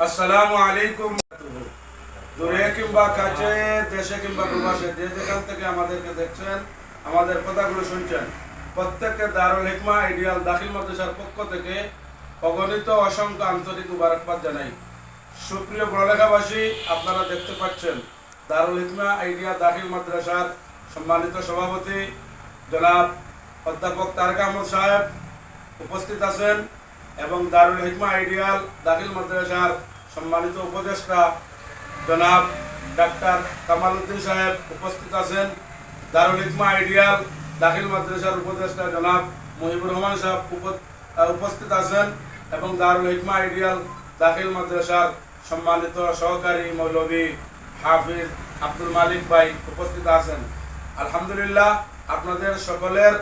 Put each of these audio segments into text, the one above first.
আসসালামু আলাইকুম। দূরে কিংবা কাছে, দেশে কিংবা প্রবাসে, যে যেখান থেকে আমাদেরকে দেখছেন, আমাদের কথাগুলো শুনছেন, প্রত্যেককে দারুল হিকমা আইডিয়াল দাখিল মাদ্রাসার পক্ষ থেকে অগণিত অসংখ্য আন্তরিক মুবারকবাদ জানাই। সুপ্রিয় পড়ালেখাবাসী, আপনারা দেখতে পাচ্ছেন দারুল হিকমা আইডিয়াল দাখিল মাদ্রাসার সম্মানিত সভাপতি জনাব অধ্যাপক তারেক আহমদ সাহেব উপস্থিত আছেন এবং দারুল হিকমা আইডিয়াল দাখিল মাদ্রাসার সম্মানিত উপদেষ্টা জনাব ডাক্তার কামাল উদ্দিন সাহেব উপস্থিত আছেন। দারুল হিকমা আইডিয়াল দাখিল মাদ্রাসার উপদেষ্টা জনাব মুহিবুর রহমান সাহেব উপস্থিত আছেন এবং দারুল হিকমা আইডিয়াল দাখিল মাদ্রাসার সম্মানিত সহকারী মৌলভী হাফিজ আব্দুল মালিক ভাই উপস্থিত আছেন। আলহামদুলিল্লাহ, আপনাদের সকলের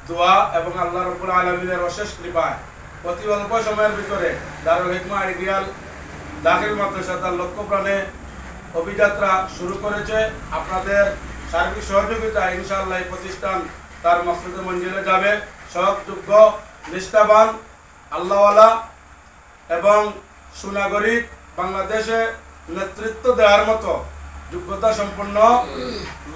দোয়া এবং আল্লাহ রাব্বুল আলামিনের অশেষ কৃপায় অতি অল্প সময়ের ভিতরে দারুল হিকমা আইডিয়াল দাখিল মাদ্রাসা তার লক্ষ্য প্রাণে অভিযাত্রা শুরু করেছে। আপনাদের সার্বিক সহযোগিতা ইনশাআল্লাহ এই প্রতিষ্ঠান তার মকসুদে মঞ্জিলে যাবে। সহযোগ্য, নিষ্ঠাবান, আল্লাহওয়ালা এবং সুনাগরিক বাংলাদেশে নেতৃত্ব দেওয়ার মতো যোগ্যতা সম্পন্ন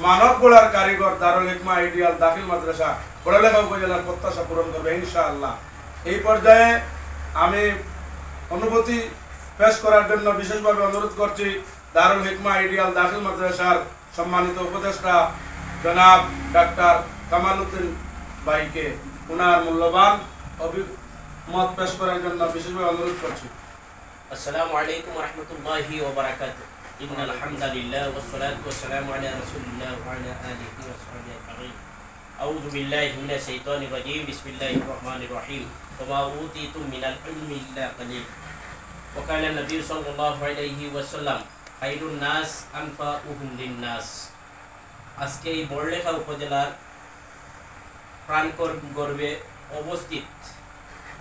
মানব গড়ার কারিগর দারুল হিকমা আইডিয়াল দাখিল মাদ্রাসা পড়ালেখা উপজেলার প্রত্যাশা পূরণ করবে ইনশাআল্লাহ। এই পর্যায়ে আমি অনুভূতি পেশ করার জন্য বিশেষভাবে অনুরোধ করছি দারুল হিকমা আইডিয়াল দাখিল মাদ্রাসার সম্মানিত উপদেষ্টা জনাব ডাক্তার কামাল উদ্দিন ভাইকে ওনার মূল্যবান অভিমত পেশ করার জন্য বিশেষভাবে অনুরোধ করছি। আসসালামু আলাইকুম ওয়া রাহমাতুল্লাহি ওয়া বারাকাতুহু। ইন্নাল হামদালিল্লাহ ওয়াস সালাতু ওয়াস সালামু আলা রাসূলিল্লাহ ওয়া আলা আলিহি ওয়া সাহবিহি আজমাইন। আউযু বিল্লাহি মিনাশ শাইতানির রাজীম। বিসমিল্লাহির রহমানির রহিম। ওয়া মা উতিতুম মিনাল ইলমি ইল্লা কালিল। ওয়া কালা নবী সাল্লাল্লাহু আলাইহি ওয়াসাল্লাম খায়রুন নাস আনফাউহুম লিন-নাস। আজকে এই বড়লেখা উপজেলার প্রাণকর গর্বে অবস্থিত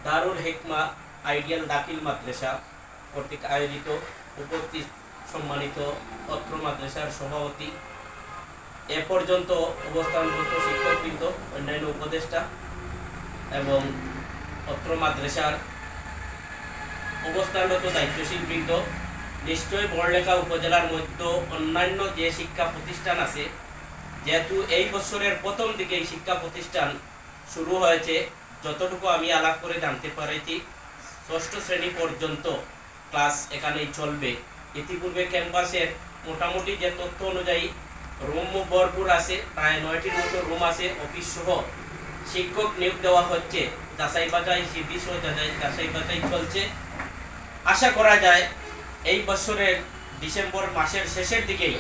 দারুল হিকমা আইডিয়াল দাখিল মাদ্রাসা কর্তৃক আয়োজিত উপস্থিত সম্মানিত অত্র মাদ্রাসার সভাপতি, এ পর্যন্ত অবস্থানরত শিক্ষকবৃন্দ, অন্যান্য উপদেষ্টা এবং অত্র মাদ্রাসার অবস্থানরত দায়িত্বশীল বৃন্দ, নিশ্চয়ই বড়লেখা উপজেলার মধ্যে অন্যান্য যে শিক্ষা প্রতিষ্ঠান আছে, যেহেতু এই বছরের প্রথম দিকে এই শিক্ষা প্রতিষ্ঠান শুরু হয়েছে, যতটুকু আমি আলাপ করে জানতে পেরেছি ৬ষ্ঠ শ্রেণী পর্যন্ত ক্লাস এখানেই চলবে। ইতিপূর্বে ক্যাম্পাসের মোটামুটি যে তথ্য অনুযায়ী রুম ভরপুর আছে, প্রায় ৯টির মতো রুম আছে, অফিস সহ শিক্ষক নিয়োগ দেওয়া হচ্ছে। যাচাই বাছাই সিদ্ধি সহ যাচাই বাছাই চলছে। আশা করা যায় এই বছরের ডিসেম্বর মাসের শেষের দিকেই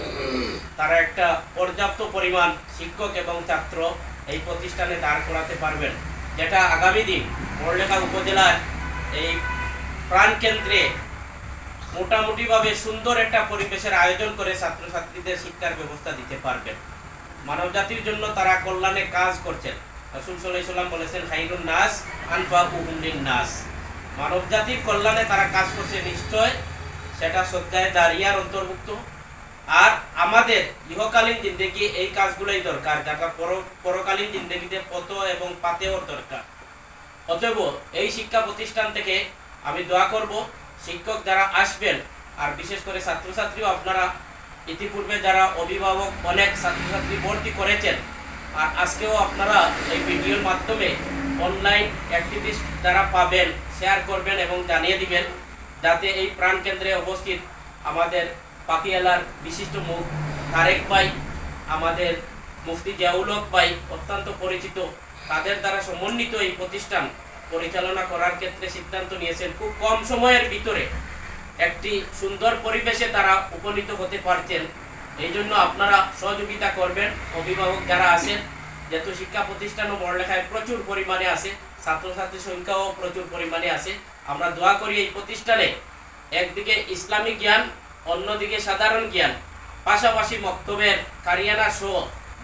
তারা একটা পর্যাপ্ত পরিমাণ শিক্ষক এবং ছাত্র এই প্রতিষ্ঠানে দাঁড় করাতে পারবেন, যেটা আগামী দিন বড়লেখা উপজেলার এই প্রাণকেন্দ্রে মোটামুটিভাবে সুন্দর একটা পরিবেশের আয়োজন করে ছাত্রছাত্রীদের শিক্ষার ব্যবস্থা দিতে পারবেন। মানব জাতির জন্য তারা কল্যাণে কাজ করছেন। রাসূল সাল্লাল্লাহু আলাইহি ওয়াসাল্লাম বলেছেন খায়রুন নাস আনফাউহুম লিন-নাস। মানব জাতির কল্যাণে তারা কাজ করছে, নিশ্চয় সেটা সদকায়ে জারিয়ার অন্তর্ভুক্ত। আর আমাদের ইহকালীন জিন্দেগি এই কাজগুলোই দরকার, যারা পরকালীন জিন্দেগিতে পত এবং পাতেও দরকার। অতএব এই শিক্ষা প্রতিষ্ঠান থেকে আমি দোয়া করব শিক্ষক যারা আসবেন, আর বিশেষ করে ছাত্রছাত্রীও আপনারা ইতিপূর্বে যারা অভিভাবক অনেক ছাত্রছাত্রী ভর্তি করেছেন, আর আজকেও আপনারা এই ভিডিওর মাধ্যমে অনলাইন অ্যাক্টিভিস্ট যারা পাবেন শেয়ার করবেন এবং জানিয়ে দিবেন, যাতে এই প্রাণকেন্দ্রে উপস্থিত আমাদের পাখিয়ালার বিশিষ্ট মুখ তারেক ভাই, আমাদের মুফতি জিয়াউল হক ভাই অত্যন্ত পরিচিত, তাদের দ্বারা সমন্বিত এই প্রতিষ্ঠান পরিচালনা করার ক্ষেত্রে সিদ্ধান্ত নিয়েছেন। খুব কম সময়ের ভিতরে একটি সুন্দর পরিবেশে তারা উপনীত হতে পারছেন। এই জন্য আপনারা সহযোগিতা করবেন। অভিভাবক যারা আছেন, যেহেতু শিক্ষা প্রতিষ্ঠানও বড়লেখায় প্রচুর পরিমাণে আছে, ছাত্রছাত্রীর সংখ্যাও প্রচুর পরিমাণে আছে, আমরা দোয়া করি এই প্রতিষ্ঠানে একদিকে ইসলামিক জ্ঞান, অন্যদিকে সাধারণ জ্ঞান, পাশাপাশি মক্তবের কারিয়ানা সহ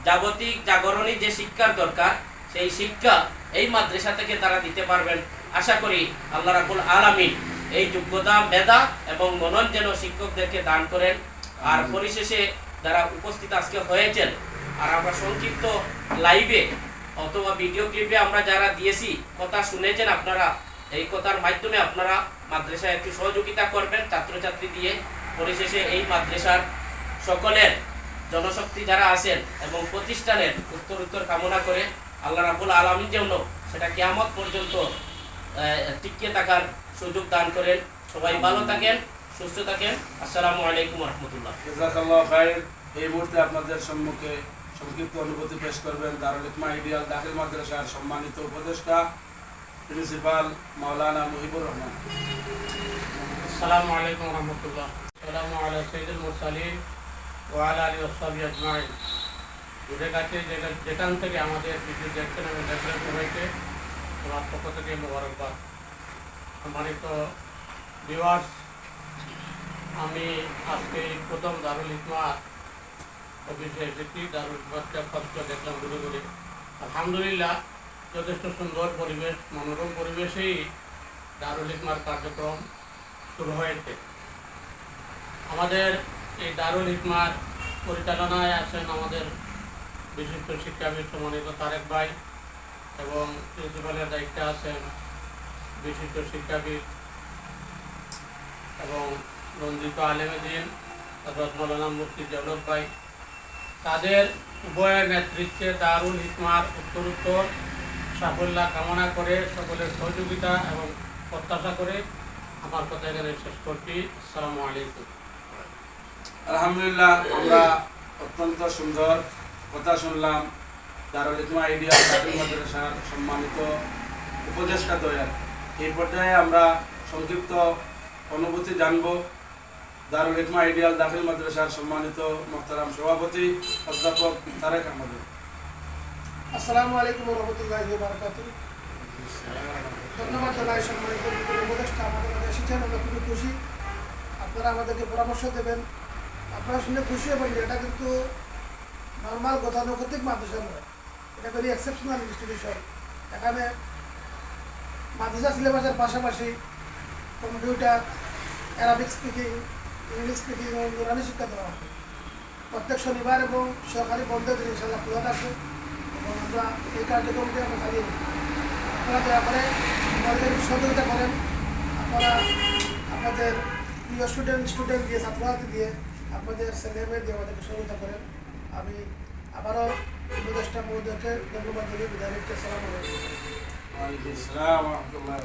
জাগতিক জাগরণী যে শিক্ষার দরকার, সেই শিক্ষা এই মাদ্রাসা থেকে তারা দিতে পারবেন। আশা করি আল্লাহ রাব্বুল আলামিন এই যোগ্যতা, মেধা এবং মনন যেন শিক্ষকদেরকে দান করেন। আর পরিশেষে যারা উপস্থিত আজকে হয়েছেন, আর আমরা সংক্ষিপ্ত লাইভে অথবা ভিডিও ক্লিপে আমরা যারা দিয়েছি, কথা শুনেছেন আপনারা, এই কথার মাধ্যমে আপনারা মাদ্রাসায় একটু সহযোগিতা করবেন ছাত্রছাত্রী দিয়ে। পরিশেষে এই মাদ্রাসার সকলের জনশক্তি যারা আছেন এবং প্রতিষ্ঠানের উত্তরোত্তর কামনা করে আল্লাহ রাব্বুল আলামিন যেন সেটা কিয়ামত পর্যন্ত টিকে থাকার সুযোগ দান করেন। সবাই ভালো থাকেন, সুস্থ থাকেন। আসসালামু আলাইকুম ওয়া রাহমাতুল্লাহ। জাযাকাল্লাহু খাইর। এই মুহূর্তে আপনাদের সম্মুখে সংক্ষিপ্ত অনুভূতি পেশ করবেন দারুল হিকমা আইডিয়াল দাখিল মাদ্রাসার সম্মানিত উপদেষ্টা প্রিন্সিপাল মাওলানা মুহিবুর রহমান। আসসালামু আলাইকুম ওয়া রাহমাতুল্লাহ। আসসালামু আলা সাইয়্যিদিল মুরসালিন ওয়া আলা আলিহি ওয়া সাহবিহি আজমাইন। দূরে কাছে যেখান থেকে আমাদের ভিডিও দেখছেন এবং দেখবেন সবাইকে আমার পক্ষ থেকে মোবারকবাদ। সম্মানিত ভিউয়ার্স, আমি আজকে প্রথম দারুল হিকমা অফিসে এসেছি। দারুল হিকমাটা ফার্স্ট দেখলাম ঘুরে ঘুরে। আলহামদুলিল্লাহ, যথেষ্ট সুন্দর পরিবেশ, মনোরম পরিবেশেই দারুল হিকমার কার্যক্রম শুরু হয়েছে। আমাদের এই দারুল হিকমার পরিচালনায় আছেন আমাদের বিশিষ্ট শিক্ষাবিদ সম্মানিত তারেক ভাই এবং প্রিন্সিপালের দায়িত্বে আছেন বিশিষ্ট শিক্ষাবিদ এবং রঞ্জিত আলেমে দিন হযরত মাওলানা মুফতি জওলত ভাই। তাদের উভয়ের নেতৃত্বে দারুল হিকমার উত্তরোত্তর সাফল্য কামনা করে সকলের সহযোগিতা এবং প্রত্যাশা করে আমার কথা এখানে শেষ করছি। আসসালামু আলাইকুম। আলহামদুলিল্লাহ, আমরা অত্যন্ত সুন্দর কথা শুনলাম দারুল হিকমা আইডিয়াল দাখিল মাদ্রাসার সম্মানিত উপদেষ্টা দ্বয়ের। এই পর্যায়ে আমরা সংক্ষিপ্ত অনুভূতি জানব দারুল হিকমা আইডিয়াল দাখিল মাদ্রাসার সম্মানিত মোহতারাম সভাপতি অধ্যাপক তারেক আহমদ। আসসালামু আলাইকুম ওয়া রাহমাতুল্লাহি ওয়া বারাকাতুহু। ধন্যবাদ জানাই সম্মানিত উপদেষ্টা আমাদের মাঝে এসেছেন। আমরা খুবই খুশি, আপনারা আমাদেরকে পরামর্শ দেবেন। আপনারা শুনে খুশি হবেন যে এটা কিন্তু নর্মাল গতানুগতিক মাদ্রাসা নয়, এটা ভেরি এক্সেপশনাল ইনস্টিটিউশন। এখানে মাদ্রাসা সিলেবাসের পাশাপাশি computer, Arabic speaking, English speaking এবং নুরানি শিক্ষা দেওয়া হবে। প্রত্যেক শনিবার এবং সরকারি বন্ধের দিন ইনশাআল্লাহ খোলা থাকবে এবং আমরা এই কার্যক্রমটি আমরা চালিয়ে নেব। আপনারা দয়া করে আমাদের সহযোগিতা করেন। আপনারা আমাদের প্রিয় স্টুডেন্ট দিয়ে, ছাত্রছাত্রী দিয়ে, আপনাদের ছেলেমেয়ে দিয়ে আমাদেরকে সহযোগিতা করেন। আমি আবারও উপদেষ্টা মহোদয়কে ধন্যবাদ জানিয়ে বিদায় নিচ্ছি। আসসালামু আলাইকুম। ওয়ালাইকুম আসসালাম ওয়া রাহমাতুল্লাহ।